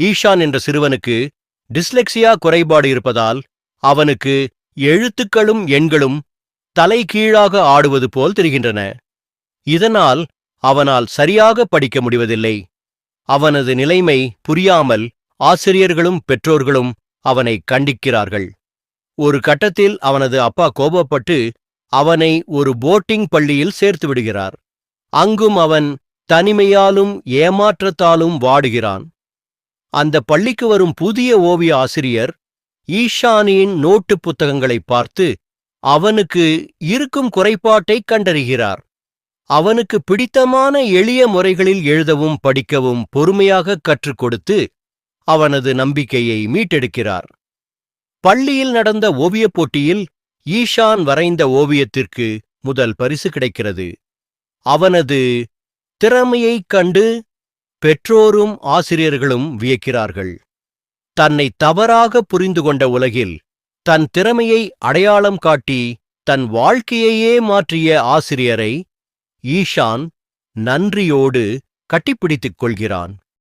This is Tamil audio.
ஈஷான் என்ற சிறுவனுக்கு டிஸ்லெக்சியா குறைபாடு இருப்பதால் அவனுக்கு எழுத்துக்களும் எண்களும் தலைகீழாக ஆடுவது போல் தெரிகின்றன. இதனால் அவனால் சரியாக படிக்க முடிவதில்லை. அவனது நிலைமை புரியாமல் ஆசிரியர்களும் பெற்றோர்களும் அவனை கண்டிக்கிறார்கள். ஒரு கட்டத்தில் அவனது அப்பா கோபப்பட்டு அவனை ஒரு போர்டிங் பள்ளியில் சேர்த்து விடுகிறார். அங்கும் அவன் தனிமையாலும் ஏமாற்றத்தாலும் வாடுகிறான். அந்த பள்ளிக்கு வரும் புதிய ஓவிய ஆசிரியர் ஈஷானின் நோட்டு புத்தகங்களை பார்த்து அவனுக்கு இருக்கும் குறைபாட்டை கண்டறிகிறார். அவனுக்கு பிடித்தமான எளிய முறைகளில் எழுதவும் படிக்கவும் பொறுமையாக கற்றுக் கொடுத்து அவனது நம்பிக்கையை மீட்டெடுக்கிறார். பள்ளியில் நடந்த ஓவியப் போட்டியில் ஈஷான் வரைந்த ஓவியத்திற்கு முதல் பரிசு கிடைக்கிறது. அவனது திறமையைக் கண்டு பெற்றோரும் ஆசிரியர்களும் வியக்கிறார்கள். தன்னை தவறாக புரிந்து கொண்ட உலகில் தன் திறமையை அடையாளம் காட்டி தன் வாழ்க்கையையே மாற்றிய ஆசிரியரை ஈஷான் நன்றியோடு கட்டிப்பிடித்துக் கொள்கிறான்.